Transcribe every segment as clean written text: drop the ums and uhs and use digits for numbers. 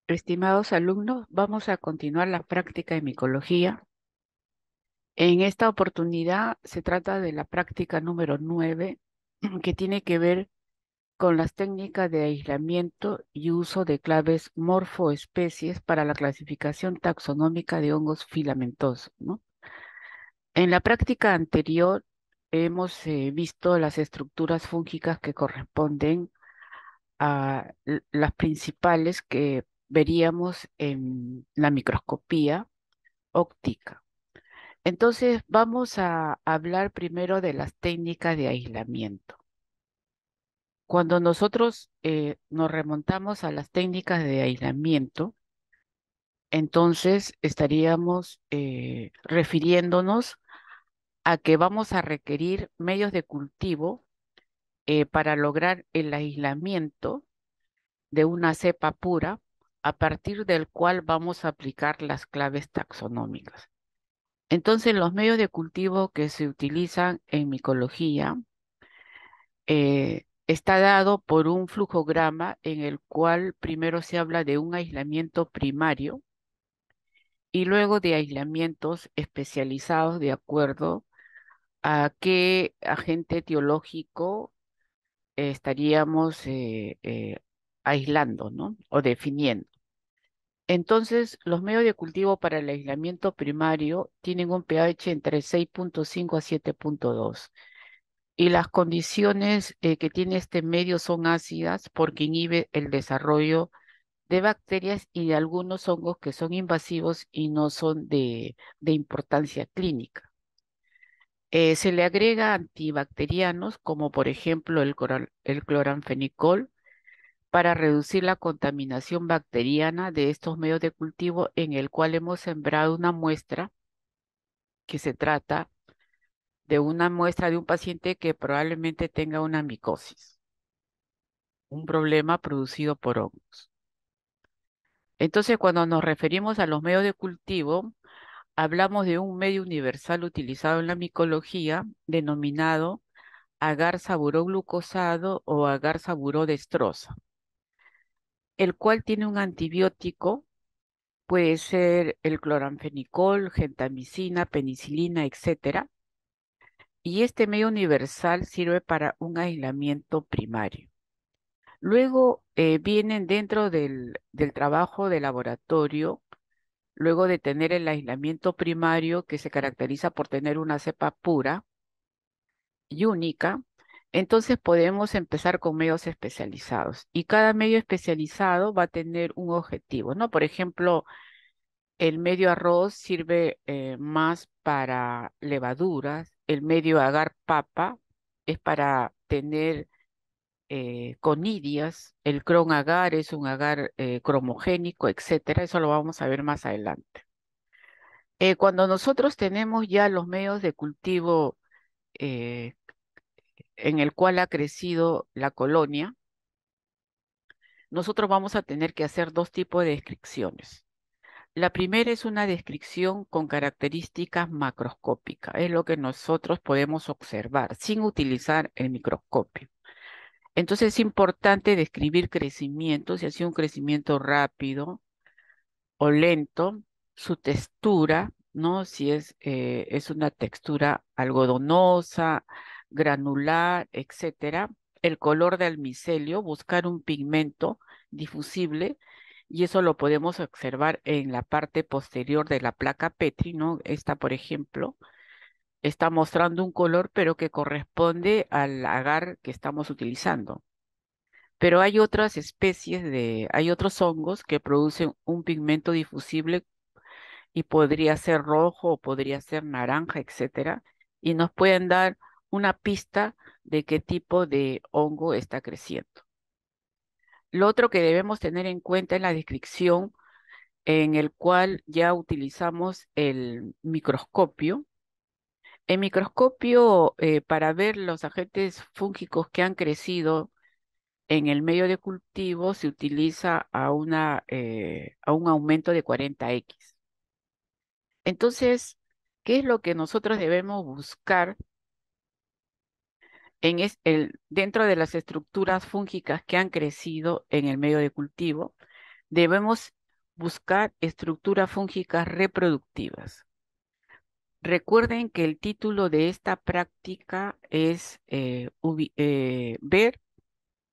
Estimados alumnos, vamos a continuar la práctica de micología. En esta oportunidad se trata de la práctica número 9, que tiene que ver con las técnicas de aislamiento y uso de claves morfoespecies para la clasificación taxonómica de hongos filamentosos, ¿no? En la práctica anterior hemos visto las estructuras fúngicas que corresponden a las principales que veríamos en la microscopía óptica. Entonces, vamos a hablar primero de las técnicas de aislamiento. Cuando nosotros nos remontamos a las técnicas de aislamiento, entonces estaríamos refiriéndonos a que vamos a requerir medios de cultivo para lograr el aislamiento de una cepa pura, a partir del cual vamos a aplicar las claves taxonómicas. Entonces, los medios de cultivo que se utilizan en micología está dado por un flujograma en el cual primero se habla de un aislamiento primario y luego de aislamientos especializados de acuerdo a qué agente etiológico estaríamos aislando, ¿no? O definiendo. Entonces, los medios de cultivo para el aislamiento primario tienen un pH entre 6,5 a 7,2. Y las condiciones que tiene este medio son ácidas porque inhibe el desarrollo de bacterias y de algunos hongos que son invasivos y no son de importancia clínica. Se le agrega antibacterianos como por ejemplo el cloranfenicol para reducir la contaminación bacteriana de estos medios de cultivo en el cual hemos sembrado una muestra que se trata de una muestra de un paciente que probablemente tenga una micosis, un problema producido por hongos. Entonces, cuando nos referimos a los medios de cultivo, hablamos de un medio universal utilizado en la micología denominado agar saburoglucosado o agar saburodestrosa, el cual tiene un antibiótico, puede ser el cloranfenicol, gentamicina, penicilina, etcétera, y este medio universal sirve para un aislamiento primario. Luego vienen dentro del trabajo de laboratorio, luego de tener el aislamiento primario que se caracteriza por tener una cepa pura y única, entonces podemos empezar con medios especializados. Y cada medio especializado va a tener un objetivo, ¿no? Por ejemplo, el medio arroz sirve más para levaduras, el medio agar papa es para tener conidias, el cron agar es un agar cromogénico, etcétera. Eso lo vamos a ver más adelante. Cuando nosotros tenemos ya los medios de cultivo eh, en el cual ha crecido la colonia, nosotros vamos a tener que hacer dos tipos de descripciones. La primera es una descripción con características macroscópicas, es lo que nosotros podemos observar sin utilizar el microscopio. Entonces es importante describir crecimiento, si ha sido un crecimiento rápido o lento, su textura, ¿no? Si es una textura algodonosa, granular, etcétera. El color del micelio, buscar un pigmento difusible, y eso lo podemos observar en la parte posterior de la placa Petri, ¿no? Esta, por ejemplo, está mostrando un color, pero que corresponde al agar que estamos utilizando. Pero hay otras especies hay otros hongos que producen un pigmento difusible y podría ser rojo o podría ser naranja, etcétera, y nos pueden dar una pista de qué tipo de hongo está creciendo. Lo otro que debemos tener en cuenta es la descripción en el cual ya utilizamos el microscopio. El microscopio, para ver los agentes fúngicos que han crecido en el medio de cultivo, se utiliza a un aumento de 40x. Entonces, ¿qué es lo que nosotros debemos buscar dentro de las estructuras fúngicas que han crecido en el medio de cultivo? debemos buscar estructuras fúngicas reproductivas. Recuerden que el título de esta práctica es ver,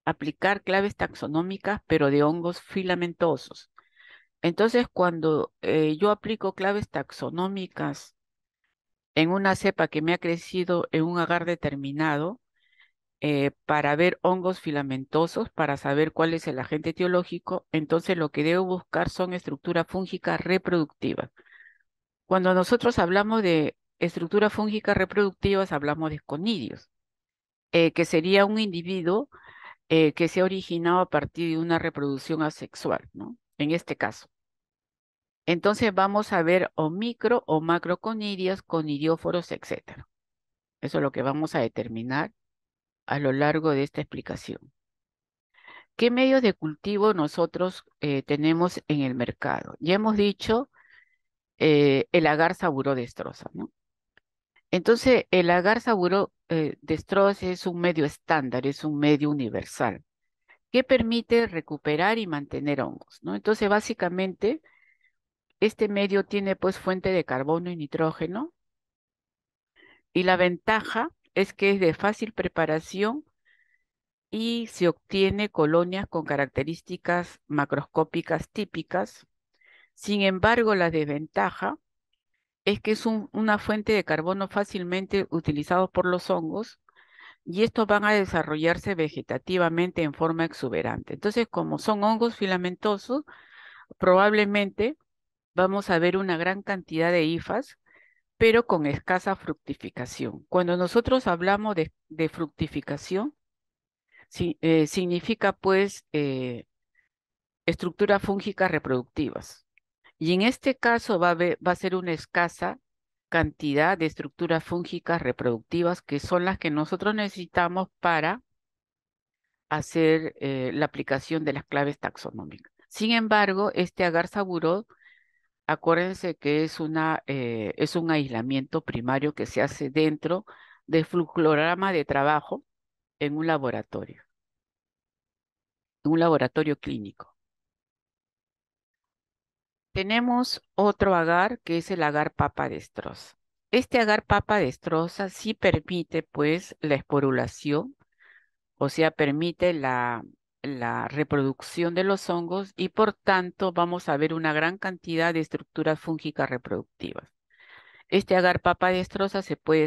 aplicar claves taxonómicas, pero de hongos filamentosos. Entonces, cuando yo aplico claves taxonómicas en una cepa que me ha crecido en un agar determinado, para ver hongos filamentosos, para saber cuál es el agente etiológico, entonces lo que debo buscar son estructuras fúngicas reproductivas. Cuando nosotros hablamos de estructuras fúngicas reproductivas, hablamos de conidios, que sería un individuo que se ha originado a partir de una reproducción asexual, ¿no? En este caso. Entonces vamos a ver o micro o macroconidios, conidióforos, etcétera. Eso es lo que vamos a determinar a lo largo de esta explicación. ¿Qué medios de cultivo nosotros tenemos en el mercado? Ya hemos dicho el agar Saburó destroza, ¿no? Entonces, el agar Saburó destroza es un medio estándar, es un medio universal, que permite recuperar y mantener hongos, ¿no? Entonces, básicamente, este medio tiene pues fuente de carbono y nitrógeno, y la ventaja es que es de fácil preparación y se obtiene colonias con características macroscópicas típicas. Sin embargo, la desventaja es que es una fuente de carbono fácilmente utilizado por los hongos y estos van a desarrollarse vegetativamente en forma exuberante. Entonces, como son hongos filamentosos, probablemente vamos a ver una gran cantidad de hifas, pero con escasa fructificación. Cuando nosotros hablamos de fructificación, significa pues estructuras fúngicas reproductivas. Y en este caso va a ser una escasa cantidad de estructuras fúngicas reproductivas que son las que nosotros necesitamos para hacer la aplicación de las claves taxonómicas. Sin embargo, este agar saburó, acuérdense que es un aislamiento primario que se hace dentro del fluxograma de trabajo en un laboratorio clínico. Tenemos otro agar que es el agar papa destroza. Este agar papa destroza sí permite pues la esporulación, o sea, permite la reproducción de los hongos y por tanto vamos a ver una gran cantidad de estructuras fúngicas reproductivas. Este agar papa destroza se puede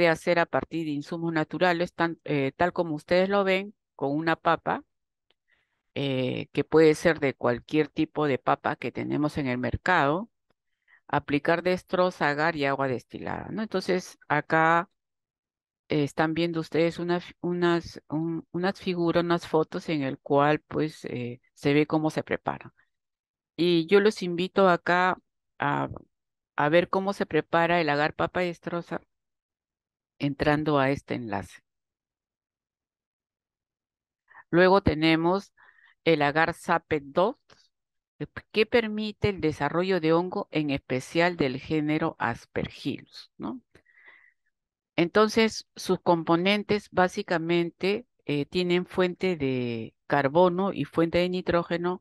hacer a partir de insumos naturales, tal como ustedes lo ven, con una papa, que puede ser de cualquier tipo de papa que tenemos en el mercado, aplicar destro, agar y agua destilada, ¿no? Entonces, acá están viendo ustedes unas figuras, unas fotos en el cual pues se ve cómo se prepara. Y yo los invito acá a, a ver cómo se prepara el agar papa destroza entrando a este enlace. Luego tenemos el agar SAPE2, que permite el desarrollo de hongo, en especial del género Aspergillus, ¿no? Entonces, sus componentes básicamente tienen fuente de carbono y fuente de nitrógeno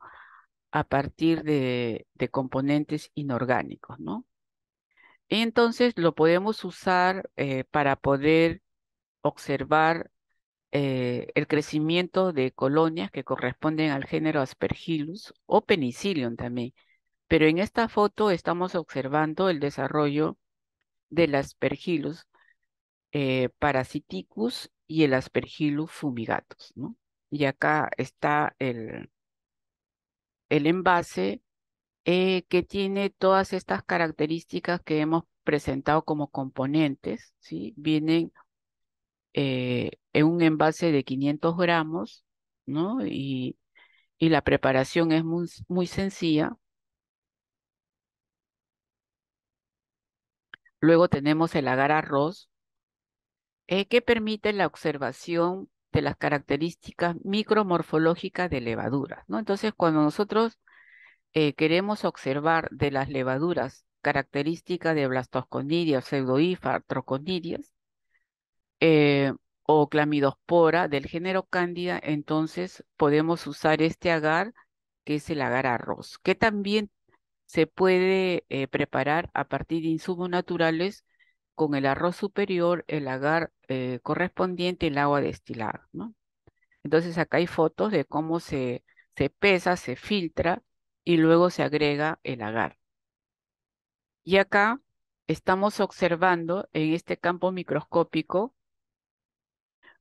a partir de componentes inorgánicos, ¿no? Entonces, lo podemos usar para poder observar el crecimiento de colonias que corresponden al género Aspergillus o Penicillium también. Pero en esta foto estamos observando el desarrollo del Aspergillus Parasiticus y el Aspergillus fumigatus, ¿no? Y acá está el envase que tiene todas estas características que hemos presentado como componentes, ¿sí? Vienen en un envase de 500 gramos, ¿no? Y la preparación es muy sencilla. Luego tenemos el agar arroz, que permite la observación de las características micromorfológicas de levaduras, ¿no? Entonces, cuando nosotros queremos observar de las levaduras características de Blastoconidia, Pseudohifa, Troconidias, eh, o Clamidospora del género Cándida, entonces podemos usar este agar que es el agar arroz, que también se puede preparar a partir de insumos naturales con el arroz superior, el agar correspondiente y el agua destilada, ¿no? Entonces acá hay fotos de cómo se pesa, se filtra y luego se agrega el agar. Y acá estamos observando en este campo microscópico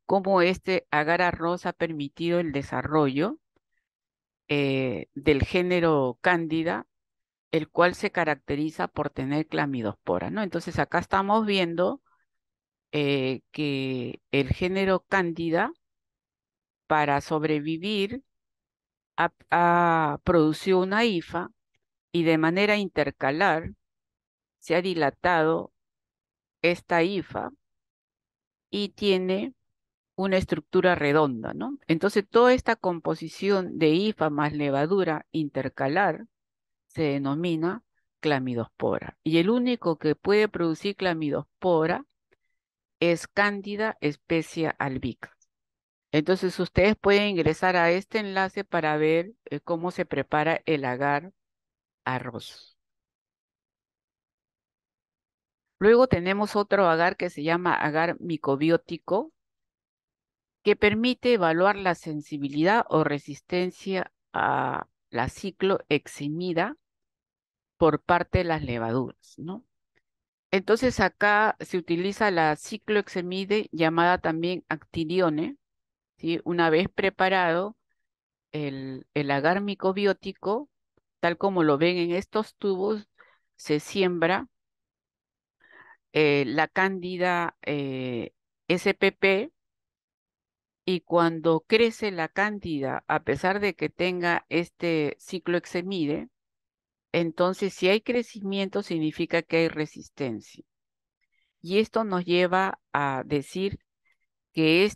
cómo este agar arroz ha permitido el desarrollo del género Cándida, el cual se caracteriza por tener clamidospora, ¿no? Entonces acá estamos viendo que el género Cándida, para sobrevivir, ha producido una hifa y de manera intercalar se ha dilatado esta hifa y tiene una estructura redonda, ¿no? Entonces toda esta composición de hifa más levadura intercalar se denomina clamidospora. Y el único que puede producir clamidospora es Candida specia albicans. Entonces ustedes pueden ingresar a este enlace para ver cómo se prepara el agar arroz. Luego tenemos otro agar que se llama agar micobiótico, que permite evaluar la sensibilidad o resistencia a la cicloheximida por parte de las levaduras, ¿no? Entonces acá se utiliza la cicloheximide llamada también actinione, ¿sí? Una vez preparado el agar micobiótico, tal como lo ven en estos tubos, se siembra la cándida SPP y cuando crece la cándida, a pesar de que tenga este cicloheximide, entonces si hay crecimiento significa que hay resistencia. Y esto nos lleva a decir que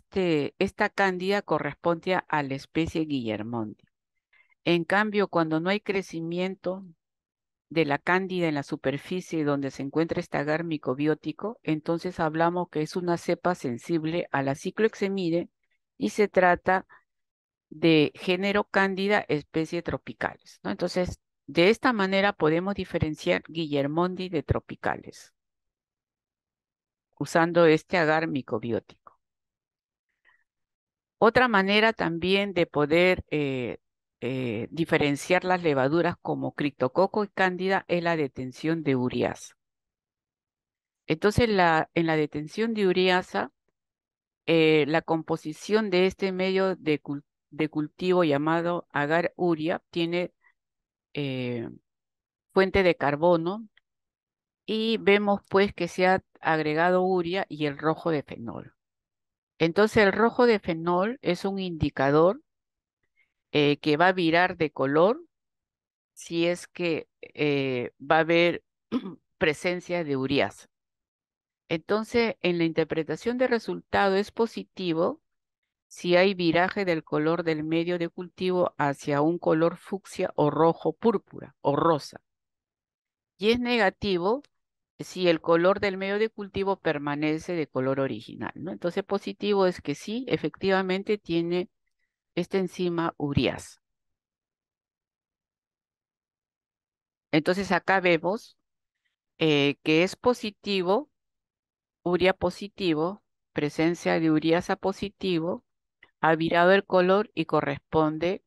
esta cándida corresponde a la especie Guillermondi. En cambio, cuando no hay crecimiento de la cándida en la superficie donde se encuentra este agar micobiótico, entonces hablamos que es una cepa sensible a la cicloheximide y se trata de género cándida especie tropicales, ¿no? Entonces, de esta manera podemos diferenciar Guillermondi de tropicales, usando este agar micobiótico. Otra manera también de poder diferenciar las levaduras como criptococo y cándida es la detención de ureasa. Entonces, en la detención de ureasa, la composición de este medio de cultivo llamado agar urea tiene eh, fuente de carbono y vemos pues que se ha agregado urea y el rojo de fenol. Entonces, el rojo de fenol es un indicador que va a virar de color si es que va a haber presencia de ureasa. Entonces, en la interpretación de resultado es positivo si hay viraje del color del medio de cultivo hacia un color fucsia o rojo púrpura o rosa. Y es negativo si el color del medio de cultivo permanece de color original, ¿no? Entonces, positivo es que sí, efectivamente tiene esta enzima ureasa. Entonces, acá vemos que es positivo, urea positivo, presencia de ureasa positivo, ha virado el color y corresponde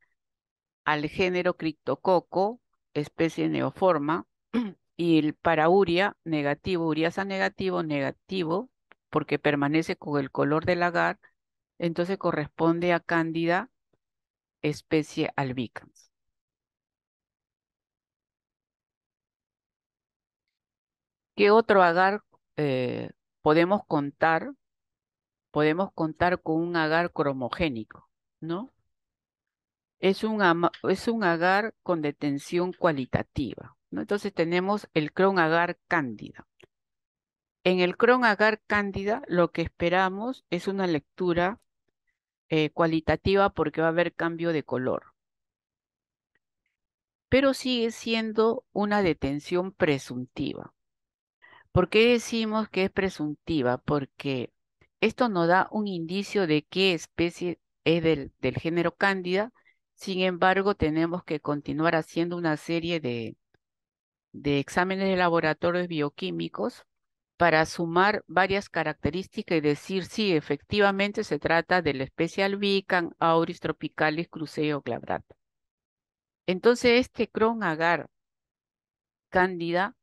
al género Cryptococcus, especie neoforma, y el para urea negativo, ureasa negativo, negativo, porque permanece con el color del agar, entonces corresponde a Cándida, especie albicans. ¿Qué otro agar eh, podemos contar? Podemos contar con un agar cromogénico, ¿no? Es un agar con detención cualitativa, ¿no? Entonces tenemos el cron agar cándida. En el cron agar cándida lo que esperamos es una lectura cualitativa porque va a haber cambio de color, pero sigue siendo una detención presuntiva. ¿Por qué decimos que es presuntiva? Porque esto nos da un indicio de qué especie es del género cándida Sin embargo, tenemos que continuar haciendo una serie de exámenes de laboratorios bioquímicos para sumar varias características y decir si efectivamente se trata de la especie albicans, auris tropicalis, cruceo glabrata. Entonces, este cron agar cándida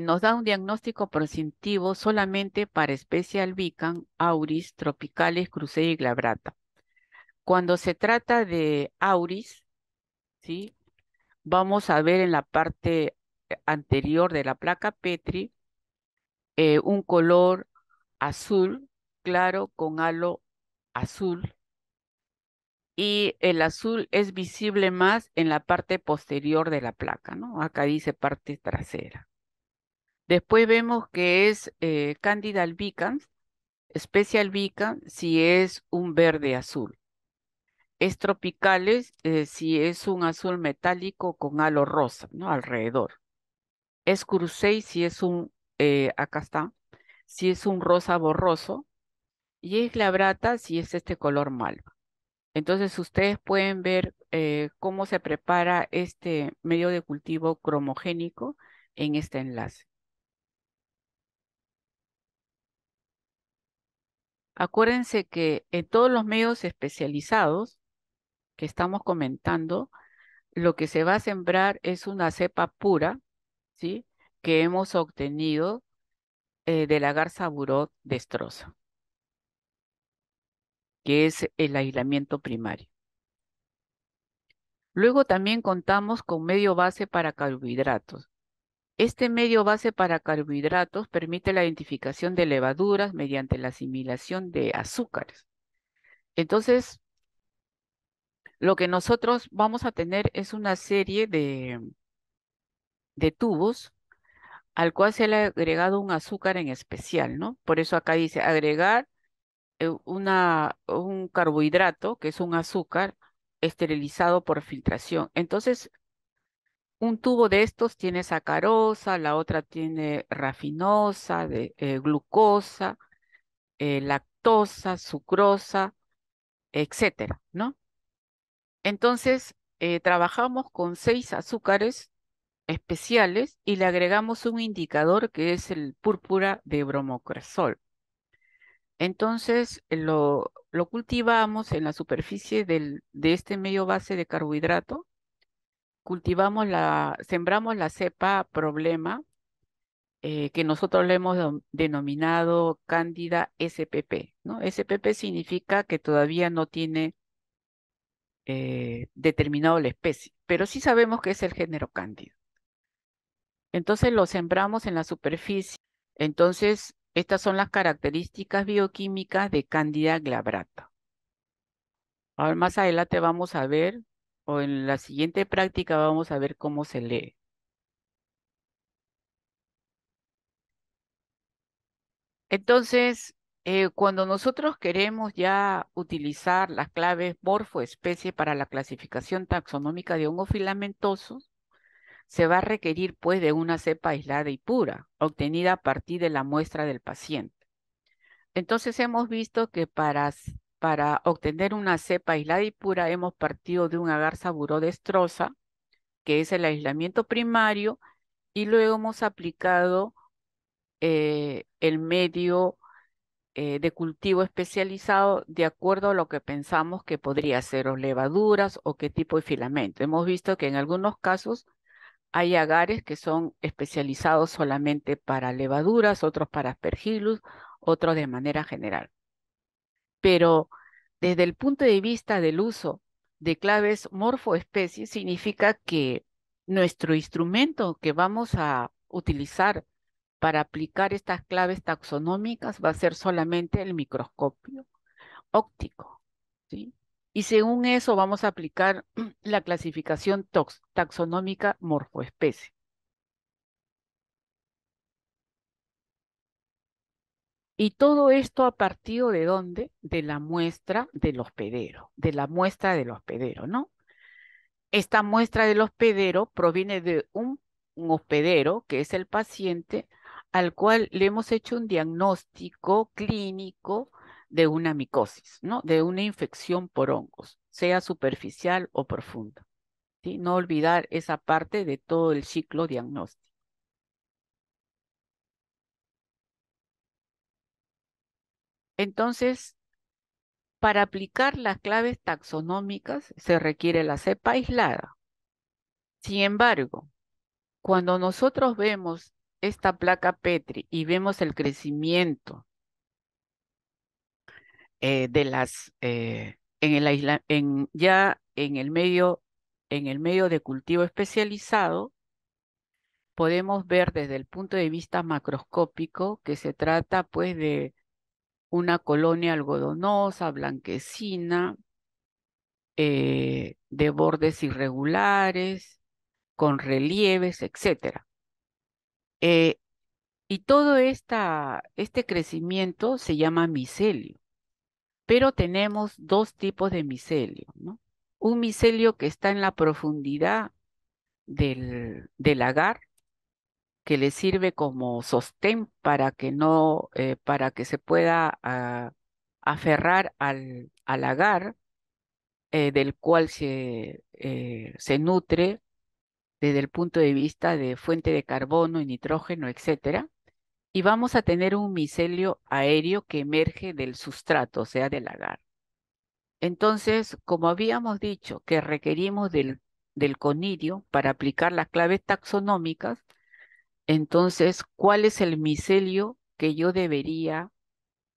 nos da un diagnóstico prescriptivo solamente para especie albicans, auris, tropicalis, cruceo y glabrata. Cuando se trata de auris, ¿sí? Vamos a ver en la parte anterior de la placa Petri un color azul claro con halo azul, y el azul es visible más en la parte posterior de la placa, ¿no? Acá dice parte trasera. Después vemos que es Candida albicans, especie albicans si es un verde azul. Es tropicales si es un azul metálico con halo rosa, ¿no? Alrededor. Es Crusei si es un, acá está, si es un rosa borroso, y es glabrata si es este color malva. Entonces ustedes pueden ver cómo se prepara este medio de cultivo cromogénico en este enlace. Acuérdense que en todos los medios especializados que estamos comentando, lo que se va a sembrar es una cepa pura, ¿sí? Que hemos obtenido de la garza burot destroza, que es el aislamiento primario. Luego también contamos con medio base para carbohidratos. Este medio base para carbohidratos permite la identificación de levaduras mediante la asimilación de azúcares. Entonces, lo que nosotros vamos a tener es una serie de tubos al cual se le ha agregado un azúcar en especial, ¿no? Por eso acá dice agregar un carbohidrato, que es un azúcar, esterilizado por filtración. Entonces, un tubo de estos tiene sacarosa, la otra tiene rafinosa, glucosa, lactosa, sucrosa, etcétera, ¿no? Entonces, trabajamos con 6 azúcares especiales y le agregamos un indicador que es el púrpura de bromocresol. Entonces, lo cultivamos en la superficie de este medio base de carbohidrato, sembramos la cepa problema, que nosotros le hemos denominado Cándida SPP, ¿no? SPP significa que todavía no tiene determinado la especie, pero sí sabemos que es el género Cándida. Entonces lo sembramos en la superficie. Entonces, estas son las características bioquímicas de Cándida glabrata. Ahora más adelante vamos a ver, o en la siguiente práctica vamos a ver cómo se lee. Entonces, cuando nosotros queremos ya utilizar las claves morfoespecie para la clasificación taxonómica de hongos filamentosos, se va a requerir pues de una cepa aislada y pura, obtenida a partir de la muestra del paciente. Entonces hemos visto que para obtener una cepa aislada y pura hemos partido de un agar saburodestrosa, que es el aislamiento primario, y luego hemos aplicado el medio de cultivo especializado de acuerdo a lo que pensamos que podría ser, o levaduras o qué tipo de filamento. Hemos visto que en algunos casos hay agares que son especializados solamente para levaduras, otros para aspergillus, otros de manera general. Pero desde el punto de vista del uso de claves morfoespecies, significa que nuestro instrumento que vamos a utilizar para aplicar estas claves taxonómicas va a ser solamente el microscopio óptico, ¿sí? Y según eso vamos a aplicar la clasificación taxonómica morfoespecie. Y todo esto a partir de dónde? De la muestra del hospedero, de la muestra del hospedero, ¿no? Esta muestra del hospedero proviene de un hospedero, que es el paciente, al cual le hemos hecho un diagnóstico clínico de una micosis, ¿no? De una infección por hongos. sea superficial o profunda, ¿sí? No olvidar esa parte de todo el ciclo diagnóstico. Entonces, para aplicar las claves taxonómicas se requiere la cepa aislada. Sin embargo, cuando nosotros vemos esta placa Petri y vemos el crecimiento de las ya en el medio de cultivo especializado, podemos ver desde el punto de vista macroscópico que se trata pues de una colonia algodonosa, blanquecina, de bordes irregulares, con relieves, etcétera. Eh, y todo este crecimiento se llama micelio, pero tenemos dos tipos de micelio, ¿no? Un micelio que está en la profundidad del agar, que le sirve como sostén para que no, para que se pueda aferrar al agar, del cual se nutre desde el punto de vista de fuente de carbono y nitrógeno, etcétera. Y vamos a tener un micelio aéreo que emerge del sustrato, o sea, del agar. Entonces, como habíamos dicho que requerimos del conidio para aplicar las claves taxonómicas, entonces, ¿cuál es el micelio que yo debería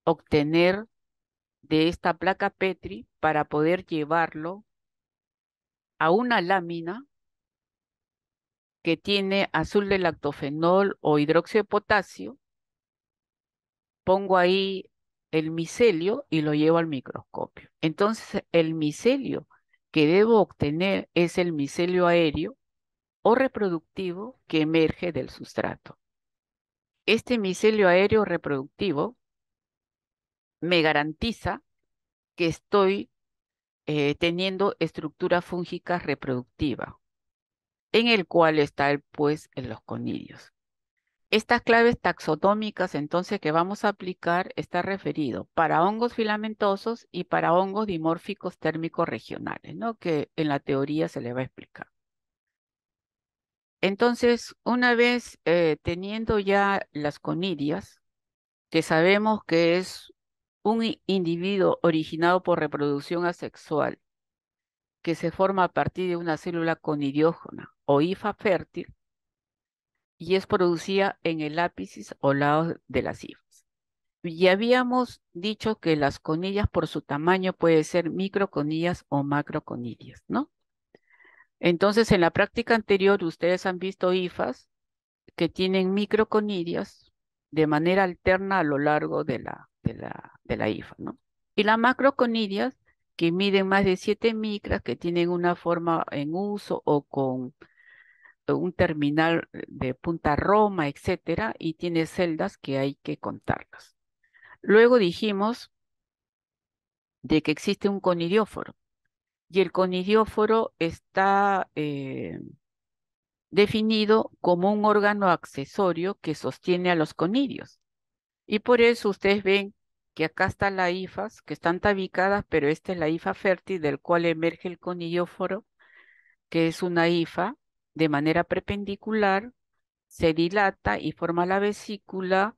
obtener de esta placa Petri para poder llevarlo a una lámina que tiene azul de lactofenol o hidróxido de potasio? Pongo ahí el micelio y lo llevo al microscopio. Entonces, el micelio que debo obtener es el micelio aéreo o reproductivo que emerge del sustrato. Este micelio aéreo reproductivo me garantiza que estoy teniendo estructura fúngica reproductiva, en el cual está pues en los conidios. Estas claves taxonómicas entonces que vamos a aplicar está referido para hongos filamentosos y para hongos dimórficos térmicos regionales, ¿no? Que en la teoría se le va a explicar. Entonces, una vez teniendo ya las conidias, que sabemos que es un individuo originado por reproducción asexual, que se forma a partir de una célula conidiógona o hifa fértil y es producida en el ápice o lado de las hifas. Y habíamos dicho que las conillas por su tamaño pueden ser microconillas o macroconillas, ¿no? Entonces, en la práctica anterior, ustedes han visto hifas que tienen microconillas de manera alterna a lo largo de la hifa, ¿no? Y las macroconillas que miden más de 7 micras, que tienen una forma en uso o con un terminal de punta Roma, etcétera, y tiene celdas que hay que contarlas. Luego dijimos de que existe un conidióforo y el conidióforo está definido como un órgano accesorio que sostiene a los conidios. Y por eso ustedes ven que acá está la hifas, que están tabicadas, pero esta es la hifa fértil del cual emerge el conidióforo, que es una hifa de manera perpendicular, se dilata y forma la vesícula,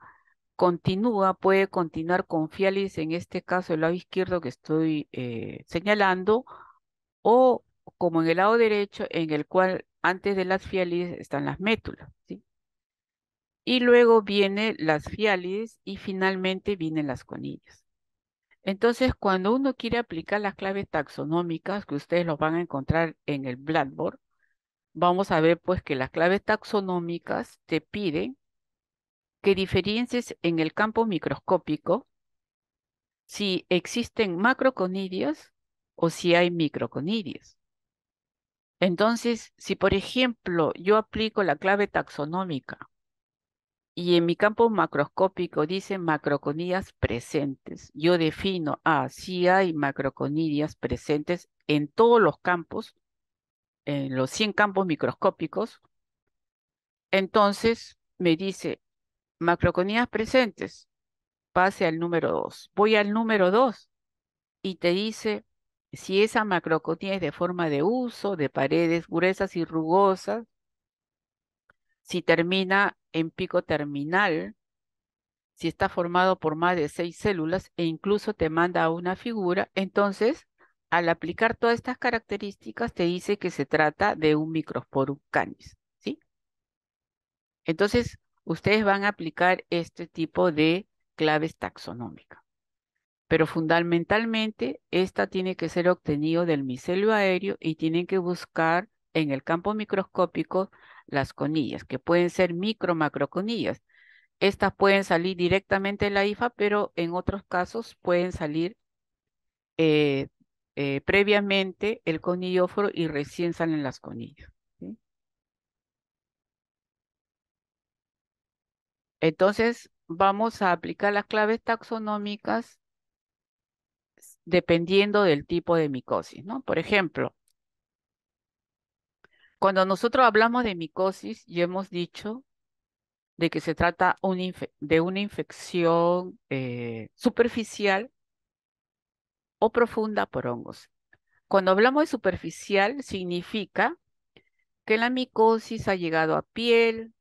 continúa, puede continuar con fialis, en este caso el lado izquierdo que estoy señalando, o como en el lado derecho, en el cual antes de las fialis están las métulas, ¿sí? Y luego vienen las fialis y finalmente vienen las conillas. Entonces, cuando uno quiere aplicar las claves taxonómicas, que ustedes los van a encontrar en el Blackboard, vamos a ver pues que las claves taxonómicas te piden que diferencies en el campo microscópico si existen macroconidias o si hay microconidias. Entonces, si por ejemplo yo aplico la clave taxonómica y en mi campo macroscópico dice macroconidias presentes, yo defino, si hay macroconidias presentes en todos los campos, en los 100 campos microscópicos, entonces me dice macroconidias presentes, pase al número 2. Voy al número 2 y te dice Si esa macroconía es de forma de uso, de paredes gruesas y rugosas, si termina en pico terminal, si está formado por más de 6 células e incluso te manda a una figura, entonces al aplicar todas estas características te dice que se trata de un Microsporum canis, ¿sí? Entonces ustedes van a aplicar este tipo de claves taxonómicas, pero fundamentalmente esta tiene que ser obtenido del micelio aéreo y tienen que buscar en el campo microscópico las conillas, que pueden ser micro macroconillas. Estas pueden salir directamente de la IFA, pero en otros casos pueden salir eh, previamente el conillóforo y recién salen las conillas, ¿sí? Entonces, vamos a aplicar las claves taxonómicas dependiendo del tipo de micosis, ¿no? Por ejemplo, cuando nosotros hablamos de micosis, ya hemos dicho de que se trata de una infección superficial o profunda por hongos. Cuando hablamos de superficial, significa que la micosis ha llegado a piel,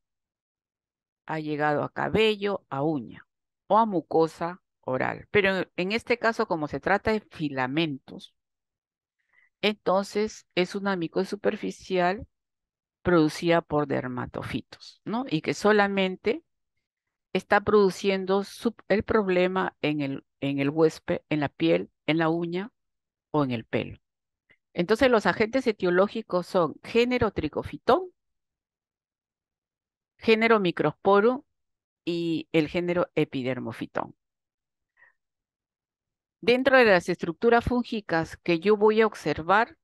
ha llegado a cabello, a uña o a mucosa oral. Pero en este caso, como se trata de filamentos, entonces es una micosis superficial producida por dermatofitos, ¿no? Y que solamente está produciendo el problema en el huésped, en la piel, en la uña o en el pelo. Entonces los agentes etiológicos son género tricofitón, género microsporo y el género epidermofitón. Dentro de las estructuras fúngicas que yo voy a observar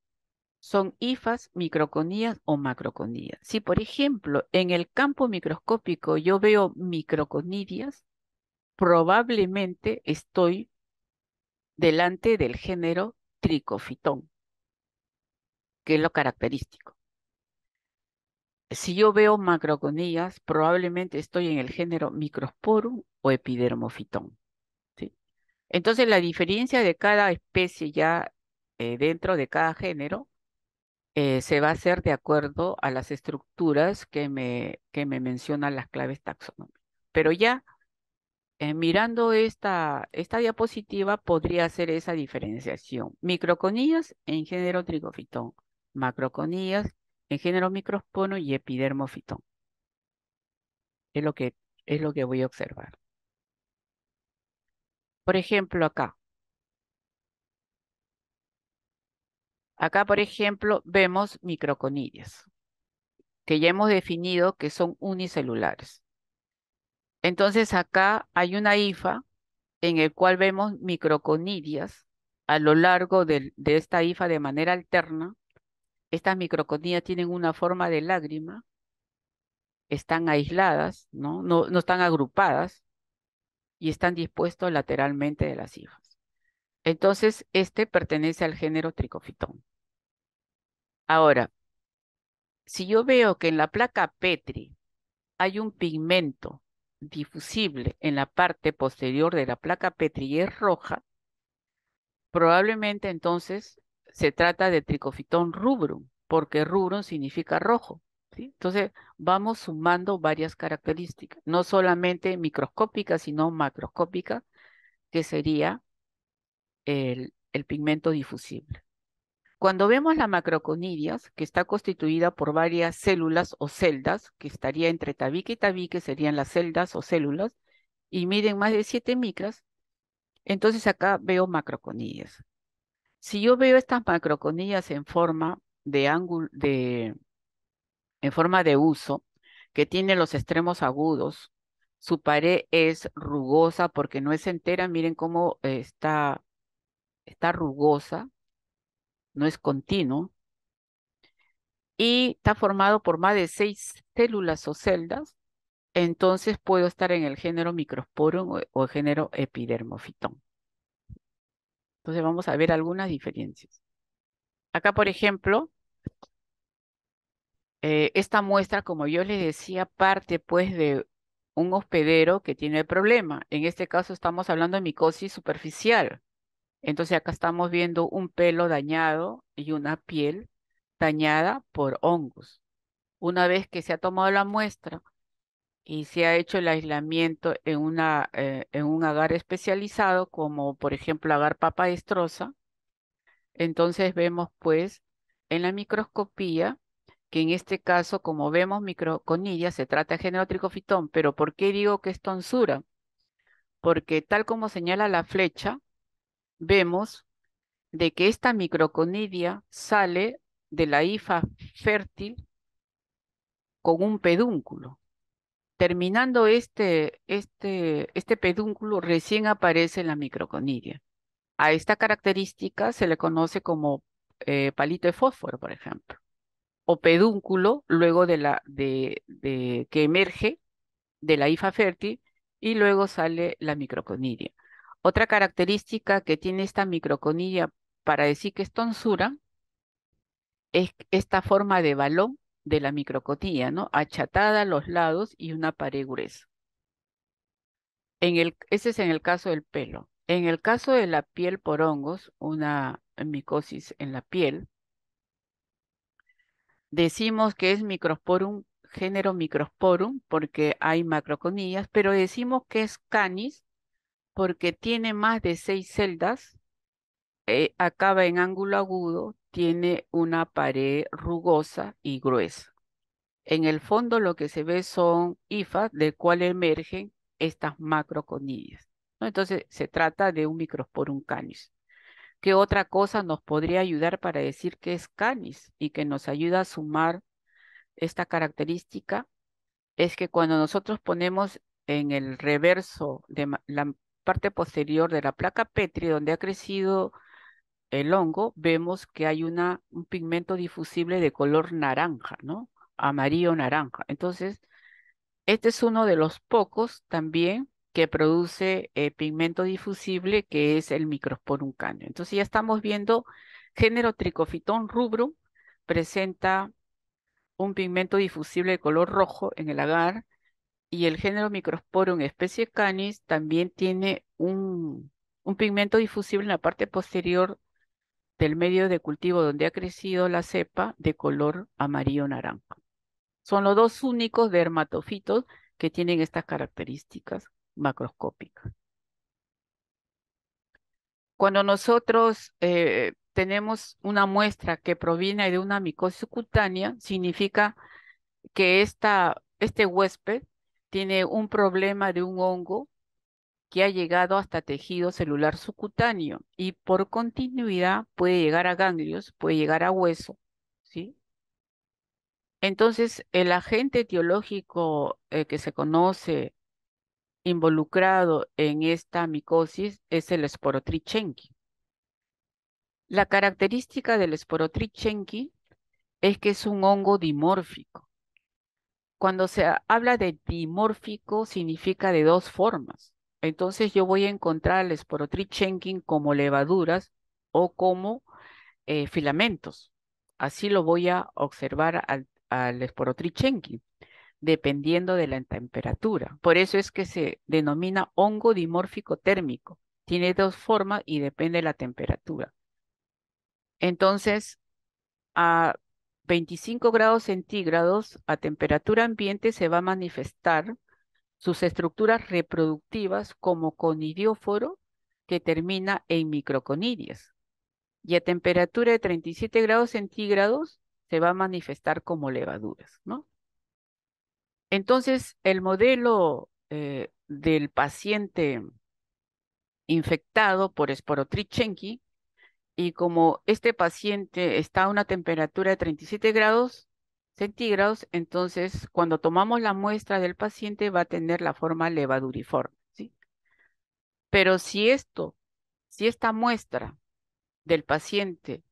son hifas, microconías o macroconías. Si, por ejemplo, en el campo microscópico yo veo microconidias, probablemente estoy delante del género tricofitón, que es lo característico. Si yo veo macroconías, probablemente estoy en el género Microsporum o Epidermofitón, ¿sí? Entonces, la diferencia de cada especie ya dentro de cada género se va a hacer de acuerdo a las estructuras que me mencionan las claves taxonómicas. Pero ya mirando esta diapositiva podría hacer esa diferenciación. Microconías en género Trigofitón, macroconías en género Microsporum y Epidermofitón. Es lo es lo que voy a observar. Por ejemplo, acá, por ejemplo, vemos microconidias, que ya hemos definido que son unicelulares. Entonces, acá hay una hifa en el cual vemos microconidias a lo largo de esta hifa de manera alterna. Estas microconidias tienen una forma de lágrima, están aisladas, ¿no? No están agrupadas y están dispuestos lateralmente de las hifas. Entonces, este pertenece al género Tricofitón. Ahora, si yo veo que en la placa Petri hay un pigmento difusible en la parte posterior de la placa Petri y es roja, probablemente entonces se trata de Tricofitón rubrum, porque rubrum significa rojo, ¿sí? Entonces vamos sumando varias características, no solamente microscópicas, sino macroscópicas, que sería el pigmento difusible. Cuando vemos la macroconidias, que está constituida por varias células o celdas, que estaría entre tabique y tabique, serían las celdas o células, y miden más de 7 micras, entonces acá veo macroconidias. Si yo veo estas macroconillas en forma de ángulo, en forma de uso, que tiene los extremos agudos, su pared es rugosa porque no es entera, miren cómo está rugosa, no es continuo, y está formado por más de 6 células o celdas, entonces puedo estar en el género Microsporum o el género Epidermofitón. Entonces vamos a ver algunas diferencias. Acá, por ejemplo, esta muestra, como yo les decía, parte pues de un hospedero que tiene el problema. En este caso estamos hablando de micosis superficial. Entonces acá estamos viendo un pelo dañado y una piel dañada por hongos. Una vez que se ha tomado la muestra y se ha hecho el aislamiento en un agar especializado, como por ejemplo agar papa destroza, entonces vemos pues en la microscopía que en este caso, como vemos microconilla, se trata de género tricofitón, pero ¿por qué digo que es tonsura? Porque tal como señala la flecha, vemos de que esta microconidia sale de la hifa fértil con un pedúnculo. Terminando este pedúnculo, recién aparece la microconidia. A esta característica se le conoce como palito de fósforo, por ejemplo, o pedúnculo luego de que emerge de la hifa fértil y luego sale la microconidia. Otra característica que tiene esta microconidia para decir que es tonsura es esta forma de balón de la microcotilla, ¿no? Achatada a los lados y una pared gruesa. Ese es en el caso del pelo. En el caso de la piel por hongos, una micosis en la piel, decimos que es Microsporum, género Microsporum, porque hay macroconillas, pero decimos que es canis porque tiene más de 6 celdas, acaba en ángulo agudo, tiene una pared rugosa y gruesa. En el fondo lo que se ve son hifas del cual emergen estas macroconillas, ¿no? Entonces se trata de un Microsporum canis. ¿Qué otra cosa nos podría ayudar para decir que es canis y que nos ayuda a sumar esta característica? Es que cuando nosotros ponemos en el reverso de la parte posterior de la placa Petri, donde ha crecido el hongo, vemos que hay un pigmento difusible de color naranja, ¿no? Amarillo naranja. Entonces, este es uno de los pocos también que produce pigmento difusible, que es el Microsporum canis. Entonces ya estamos viendo género Trichophyton rubrum, presenta un pigmento difusible de color rojo en el agar, y el género Microsporum especie Canis también tiene un pigmento difusible en la parte posterior del medio de cultivo donde ha crecido la cepa de color amarillo naranja. Son los dos únicos dermatofitos que tienen estas características macroscópicas. Cuando nosotros tenemos una muestra que proviene de una micosis cutánea, significa que este huésped tiene un problema de un hongo que ha llegado hasta tejido celular subcutáneo y por continuidad puede llegar a ganglios, puede llegar a hueso, ¿sí? Entonces, el agente etiológico que se conoce involucrado en esta micosis es el Sporotrichenki. La característica del Sporotrichenki es que es un hongo dimórfico. Cuando se habla de dimórfico, significa de dos formas. Entonces yo voy a encontrar el Sporotrichenkin como levaduras o como filamentos. Así lo voy a observar al Sporotrichenkin, dependiendo de la temperatura. Por eso es que se denomina hongo dimórfico térmico. Tiene dos formas y depende de la temperatura. Entonces, a 25 grados centígrados, a temperatura ambiente, se va a manifestar sus estructuras reproductivas como conidióforo que termina en microconidias. Y a temperatura de 37 grados centígrados se va a manifestar como levaduras, ¿no? Entonces, el modelo del paciente infectado por Sporotrichenki, y como este paciente está a una temperatura de 37 grados centígrados, entonces cuando tomamos la muestra del paciente va a tener la forma levaduriforme, ¿sí? Pero si esta muestra del paciente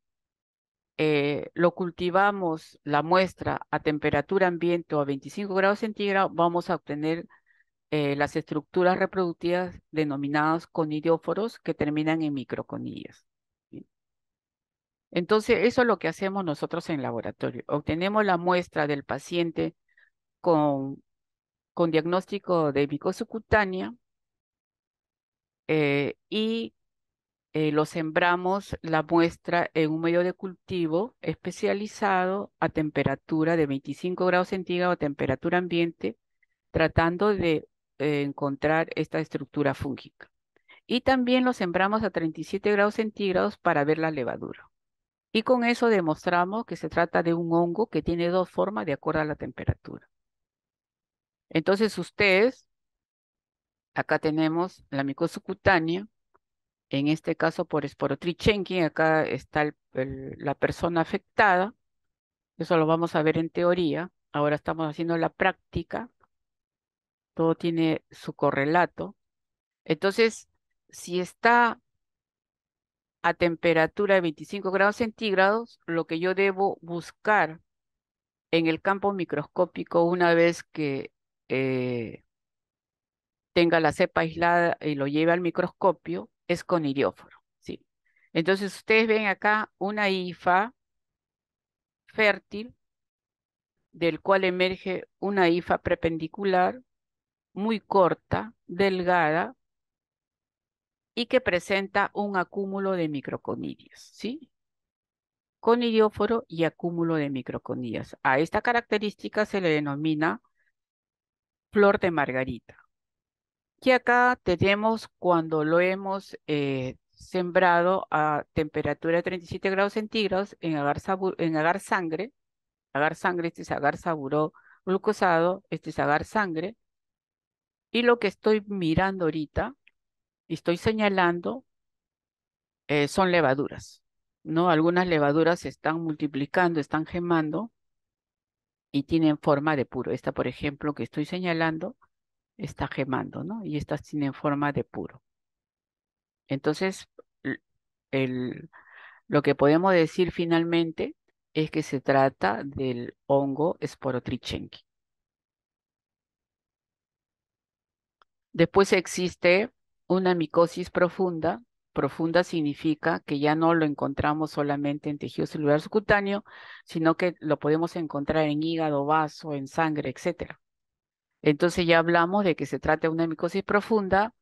lo cultivamos la muestra a temperatura ambiente o a 25 grados centígrados, vamos a obtener las estructuras reproductivas denominadas conidióforos que terminan en microconillas, ¿sí? Entonces, eso es lo que hacemos nosotros en laboratorio. Obtenemos la muestra del paciente con, con diagnóstico de micosis cutánea y lo sembramos la muestra en un medio de cultivo especializado a temperatura de 25 grados centígrados a temperatura ambiente, tratando de encontrar esta estructura fúngica. Y también lo sembramos a 37 grados centígrados para ver la levadura. Y con eso demostramos que se trata de un hongo que tiene dos formas de acuerdo a la temperatura. Entonces ustedes, acá tenemos la micosis cutánea, en este caso por Sporotrichenkin, acá está la persona afectada, eso lo vamos a ver en teoría, ahora estamos haciendo la práctica, todo tiene su correlato. Entonces, si está a temperatura de 25 grados centígrados, lo que yo debo buscar en el campo microscópico una vez que eh, tenga la cepa aislada y lo lleve al microscopio es con irióforo, ¿sí? Entonces ustedes ven acá una hifa fértil del cual emerge una hifa perpendicular muy corta, delgada y que presenta un acúmulo de microconidias, ¿sí? Conidióforo y acúmulo de microconidias. A esta característica se le denomina flor de margarita. Y acá tenemos cuando lo hemos sembrado a temperatura de 37 grados centígrados en agar sangre, este es agar saburó glucosado, este es agar sangre, y lo que estoy mirando ahorita y estoy señalando son levaduras, ¿no? Algunas levaduras se están multiplicando, están gemando y tienen forma de puro. Esta, por ejemplo, que estoy señalando, está gemando, ¿no? Y estas tienen forma de puro. Entonces, l- el, lo que podemos decir finalmente es que se trata del hongo Sporotrichenki. Después existe una micosis profunda. Profunda significa que ya no lo encontramos solamente en tejido celular subcutáneo, sino que lo podemos encontrar en hígado, vaso, en sangre, etcétera. Entonces ya hablamos de que se trata de una micosis profunda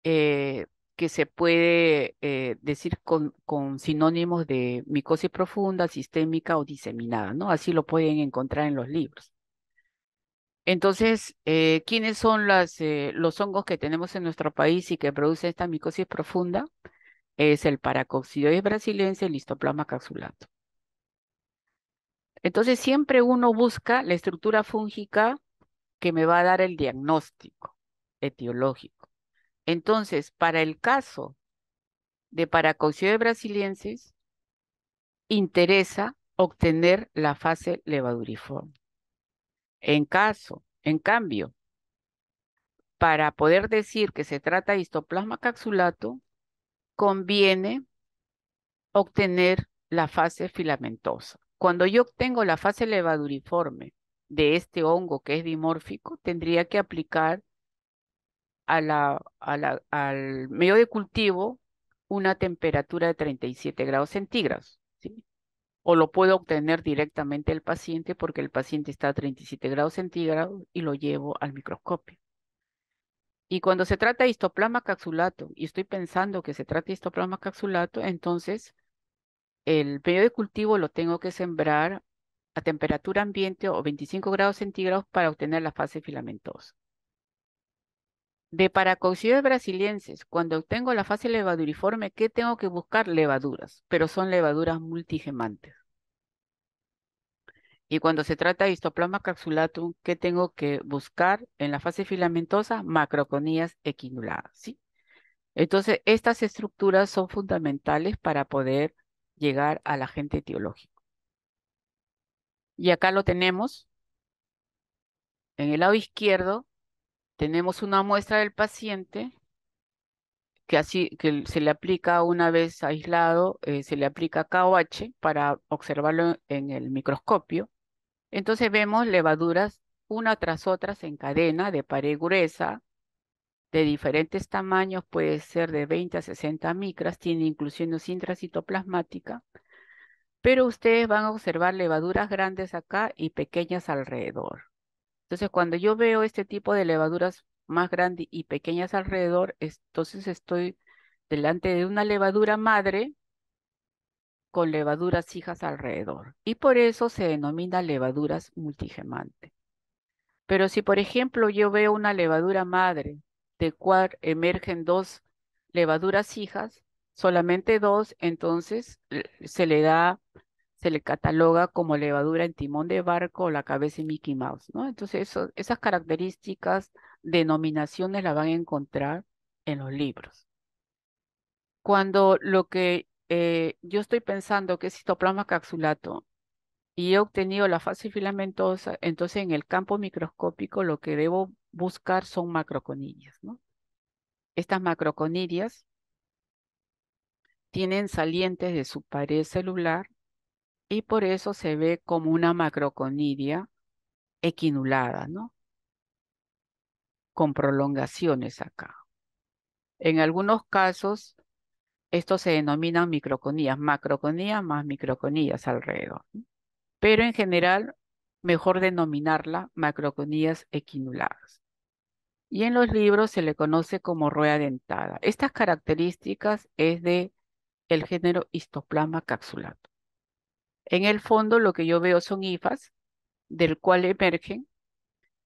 eh, que se puede decir con sinónimos de micosis profunda, sistémica o diseminada, ¿no? Así lo pueden encontrar en los libros. Entonces, ¿quiénes son los hongos que tenemos en nuestro país y que producen esta micosis profunda? Es el Paracoccidioides brasiliense, el Histoplasma capsulato. Entonces, siempre uno busca la estructura fúngica que me va a dar el diagnóstico etiológico. Entonces, para el caso de Paracoccidioides brasiliensis, interesa obtener la fase levaduriforme. En cambio, para poder decir que se trata de histoplasma capsulato, conviene obtener la fase filamentosa. Cuando yo obtengo la fase levaduriforme de este hongo que es dimórfico, tendría que aplicar al medio de cultivo una temperatura de 37 grados centígrados, ¿sí? O lo puedo obtener directamente el paciente porque el paciente está a 37 grados centígrados y lo llevo al microscopio. Y cuando se trata de histoplasma capsulato, y estoy pensando que se trata de histoplasma capsulato, entonces el medio de cultivo lo tengo que sembrar a temperatura ambiente o 25 grados centígrados para obtener la fase filamentosa. De Paracoccidioides brasiliensis, cuando obtengo la fase levaduriforme, ¿qué tengo que buscar? Levaduras, pero son levaduras multigemantes. Y cuando se trata de histoplasma capsulatum, ¿qué tengo que buscar en la fase filamentosa? Macroconías equinuladas, ¿sí? Entonces, estas estructuras son fundamentales para poder llegar al agente etiológico. Y acá lo tenemos. En el lado izquierdo tenemos una muestra del paciente que se le aplica una vez aislado, se le aplica KOH para observarlo en el microscopio. Entonces vemos levaduras una tras otras en cadena de pared gruesa, de diferentes tamaños, puede ser de 20 a 60 micras, tiene inclusiones intracitoplasmática, pero ustedes van a observar levaduras grandes acá y pequeñas alrededor. Entonces, cuando yo veo este tipo de levaduras más grandes y pequeñas alrededor, entonces estoy delante de una levadura madre con levaduras hijas alrededor. Y por eso se denomina levaduras multigemantes. Pero si, por ejemplo, yo veo una levadura madre de cual emergen dos levaduras hijas, solamente dos, entonces se le cataloga como levadura en timón de barco o la cabeza de Mickey Mouse, ¿no? Entonces, esas características, denominaciones las van a encontrar en los libros. Cuando lo que yo estoy pensando que es citoplasma capsulato y he obtenido la fase filamentosa, entonces en el campo microscópico lo que debo buscar son macroconillas, ¿no? Estas macroconillas tienen salientes de su pared celular y por eso se ve como una macroconidia equinulada, ¿no? Con prolongaciones acá. En algunos casos, estos se denominan microconías, macroconías más microconías alrededor, ¿no? Pero en general, mejor denominarla macroconías equinuladas. Y en los libros se le conoce como rueda dentada. Estas características es de el género Histoplasma capsulato. En el fondo lo que yo veo son hifas del cual emergen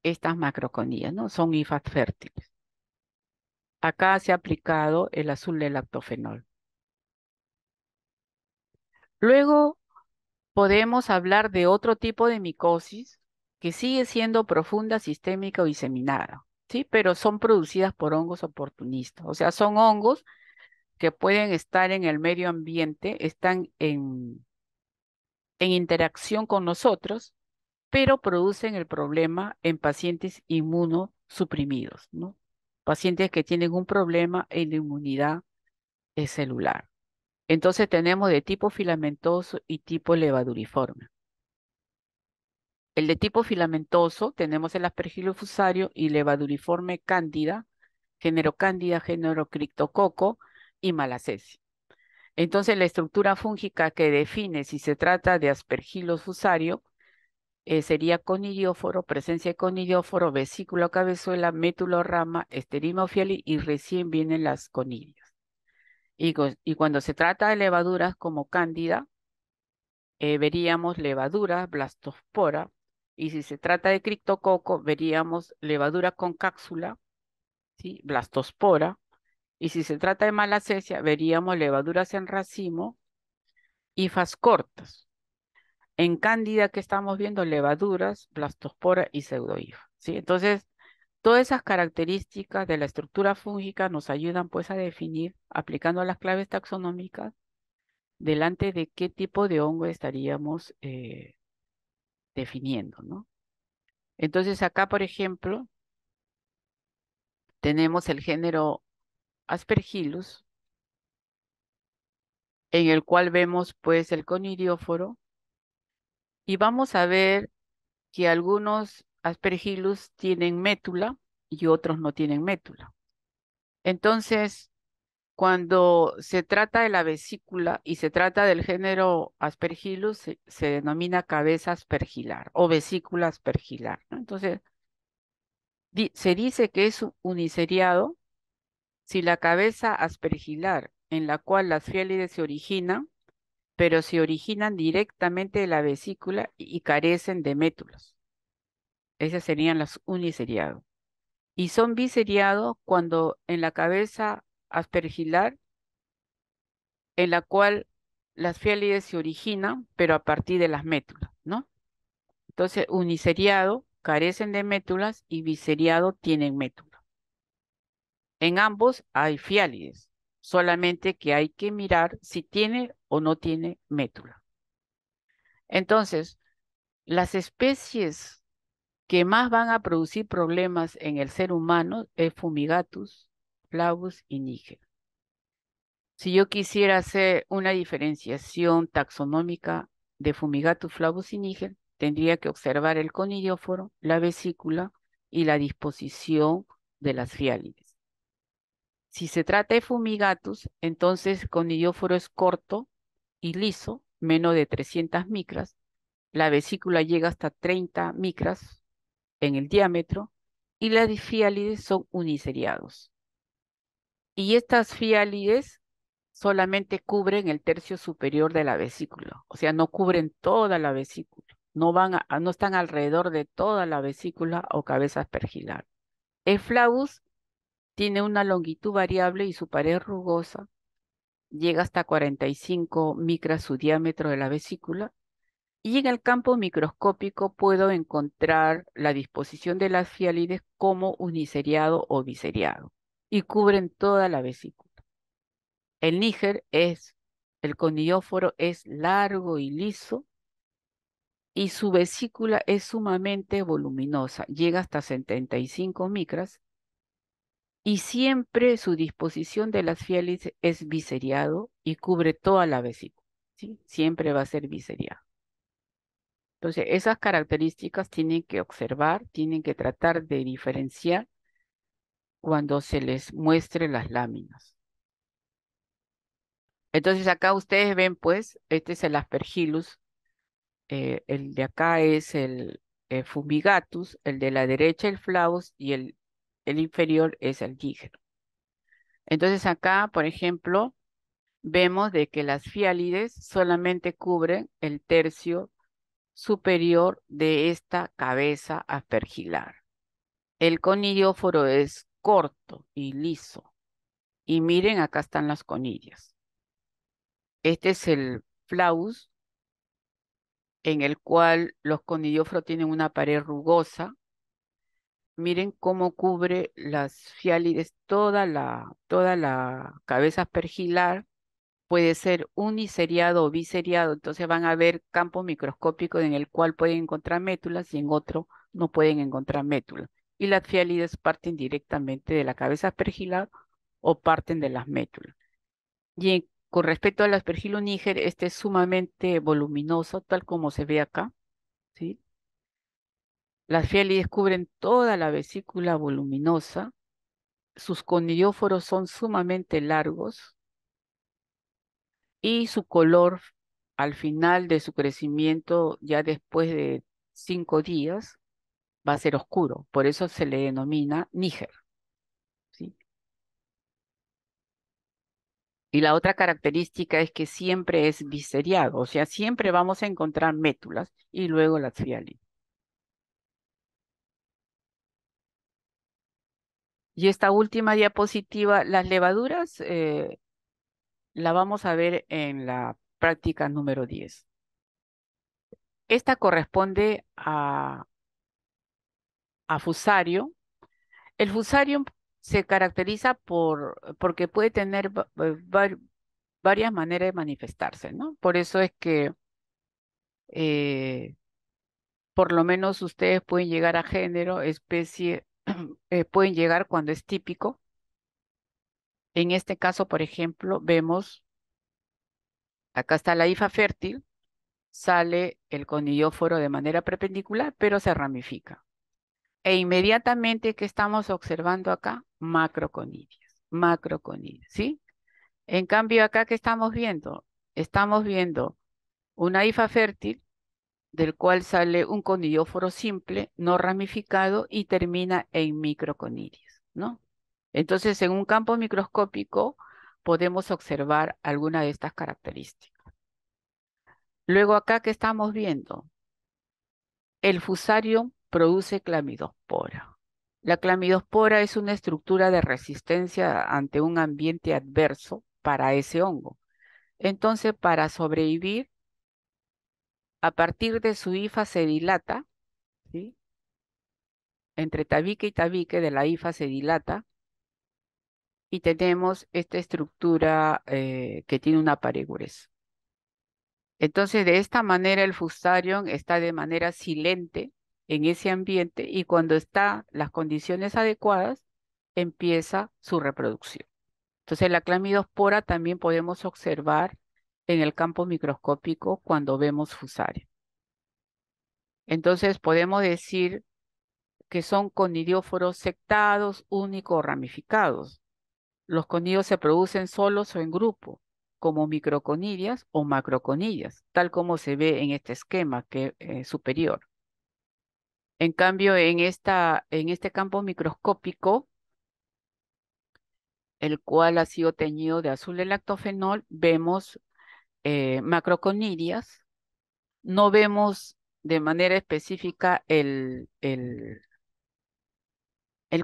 estas macroconías, ¿no? Son hifas fértiles. Acá se ha aplicado el azul del lactofenol. Luego podemos hablar de otro tipo de micosis que sigue siendo profunda, sistémica o diseminada, ¿sí? Pero son producidas por hongos oportunistas. O sea, son hongos que pueden estar en el medio ambiente, están en interacción con nosotros, pero producen el problema en pacientes inmunosuprimidos, ¿no? Pacientes que tienen un problema en la inmunidad celular. Entonces tenemos de tipo filamentoso y tipo levaduriforme. El de tipo filamentoso tenemos el Aspergillus fusario y levaduriforme cándida, género criptococo y malacesia. Entonces, la estructura fúngica que define si se trata de Aspergillus fusario sería conidióforo, presencia de conidióforo, vesícula cabezuela, métulo rama, esterima ofiali y recién vienen las conillas. Y cuando se trata de levaduras como cándida, veríamos levadura, blastospora, y si se trata de criptococo, veríamos levadura con cápsula, ¿sí? Blastospora, y si se trata de malacesia, veríamos levaduras en racimo, hifas cortas. En cándida que estamos viendo levaduras, blastospora y pseudohifa, ¿sí? Entonces, todas esas características de la estructura fúngica nos ayudan pues a definir, aplicando las claves taxonómicas, delante de qué tipo de hongo estaríamos definiendo, ¿no? Entonces acá, por ejemplo, tenemos el género Aspergillus, en el cual vemos pues el conidióforo, y vamos a ver que algunos Aspergillus tienen métula y otros no tienen métula. Entonces, cuando se trata de la vesícula y se trata del género Aspergillus, se denomina cabeza aspergilar o vesícula aspergilar, ¿no? Entonces, se dice que es uniseriado si la cabeza aspergilar en la cual las fialides se originan, pero se originan directamente de la vesícula y carecen de métulas. Esas serían las uniseriados. Y son biseriados cuando en la cabeza aspergilar, en la cual las fialides se originan, pero a partir de las métulas, ¿no? Entonces, uniseriado carecen de métulas y biseriado tienen métula. En ambos hay fialides, solamente que hay que mirar si tiene o no tiene métula. Entonces, las especies que más van a producir problemas en el ser humano es Fumigatus, Flavus y Niger. Si yo quisiera hacer una diferenciación taxonómica de Fumigatus, Flavus y Niger, tendría que observar el conidióforo, la vesícula y la disposición de las fiálides. Si se trata de Fumigatus, entonces el conidióforo es corto y liso, menos de 300 micras. La vesícula llega hasta 30 micras en el diámetro y las fiálides son uniseriados. Y estas fiálides solamente cubren el tercio superior de la vesícula, o sea, no cubren toda la vesícula, no están alrededor de toda la vesícula o cabeza aspergilar. El flavus tiene una longitud variable y su pared rugosa llega hasta 45 micras su diámetro de la vesícula. Y en el campo microscópico puedo encontrar la disposición de las fiálides como uniseriado o biseriado y cubren toda la vesícula. El níger el conidóforo es largo y liso y su vesícula es sumamente voluminosa, llega hasta 75 micras y siempre su disposición de las fiálides es biseriado y cubre toda la vesícula, ¿sí? Siempre va a ser biseriado. Entonces, esas características tienen que observar, tienen que tratar de diferenciar cuando se les muestre las láminas. Entonces, acá ustedes ven, pues, este es el Aspergillus, el de acá es el Fumigatus, el de la derecha el Flavus y el inferior es el Giger. Entonces, acá, por ejemplo, vemos de que las fiálides solamente cubren el tercio superior de esta cabeza aspergilar. El conidióforo es corto y liso. Y miren, acá están las conillas. Este es el flaus, en el cual los conidióforos tienen una pared rugosa. Miren cómo cubre las fiálides toda la cabeza aspergilar. Puede ser uniseriado o biseriado. Entonces van a ver campos microscópicos en el cual pueden encontrar métulas y en otro no pueden encontrar métulas. Y las fiálides parten directamente de la cabeza aspergilar o parten de las métulas. Con respecto al aspergilo níger, este es sumamente voluminoso, tal como se ve acá, ¿sí? Las fiálides cubren toda la vesícula voluminosa, sus conidióforos son sumamente largos y su color al final de su crecimiento, ya después de 5 días, va a ser oscuro, por eso se le denomina níger, ¿sí? Y la otra característica es que siempre es biseriado, o sea, siempre vamos a encontrar métulas y luego las fiálides. Y esta última diapositiva, las levaduras, la vamos a ver en la práctica número 10. Esta corresponde a Fusarium. El Fusarium se caracteriza porque puede tener varias maneras de manifestarse, ¿no? Por eso es que eh, por lo menos ustedes pueden llegar a género, especie, pueden llegar cuando es típico. En este caso, por ejemplo, vemos, acá está la hifa fértil, sale el conidóforo de manera perpendicular, pero se ramifica. E inmediatamente, ¿qué estamos observando acá? Macroconidias, ¿sí? En cambio, acá, ¿qué estamos viendo? Estamos viendo una hifa fértil, del cual sale un conidóforo simple, no ramificado, y termina en microconidias, ¿no? Entonces, en un campo microscópico, podemos observar alguna de estas características. Luego, acá, ¿qué estamos viendo? El fusario produce clamidospora. La clamidospora es una estructura de resistencia ante un ambiente adverso para ese hongo. Entonces, para sobrevivir, a partir de su hifa se dilata, ¿sí? Entre tabique y tabique de la hifa se dilata y tenemos esta estructura que tiene una pared gruesa. Entonces, de esta manera el fusarium está de manera silente en ese ambiente y cuando está las condiciones adecuadas, empieza su reproducción. Entonces, la clamidospora también podemos observar en el campo microscópico cuando vemos fusarium. Entonces, podemos decir que son conidióforos sectados, únicos o ramificados. Los conidios se producen solos o en grupo, como microconidias o macroconidias, tal como se ve en este esquema superior. En cambio, en este campo microscópico, el cual ha sido teñido de azul el lactofenol, vemos macroconidias. No vemos de manera específica el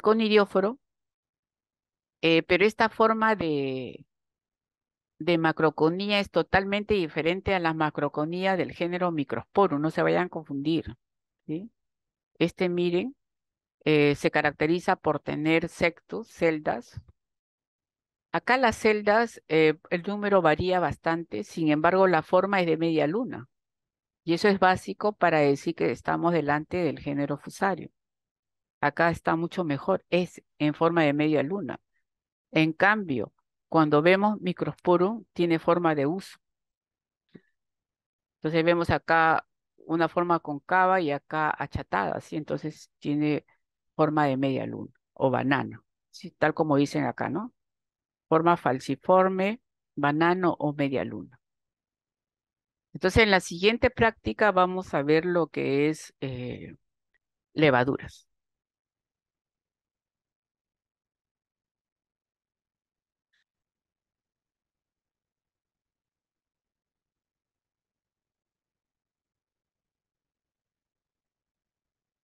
conidióforo, pero esta forma de macroconía es totalmente diferente a las macroconías del género Microsporum, no se vayan a confundir, ¿sí? Miren, se caracteriza por tener sectos, celdas. Acá las celdas, el número varía bastante, sin embargo, la forma es de media luna. Y eso es básico para decir que estamos delante del género Fusario. Acá está mucho mejor, es en forma de media luna. En cambio, cuando vemos Microsporum, tiene forma de uso. Entonces vemos acá una forma concava y acá achatada, ¿sí? Entonces tiene forma de media luna o banano, ¿sí? Tal como dicen acá, ¿no? Forma falciforme, banano o media luna. Entonces en la siguiente práctica vamos a ver lo que es levaduras.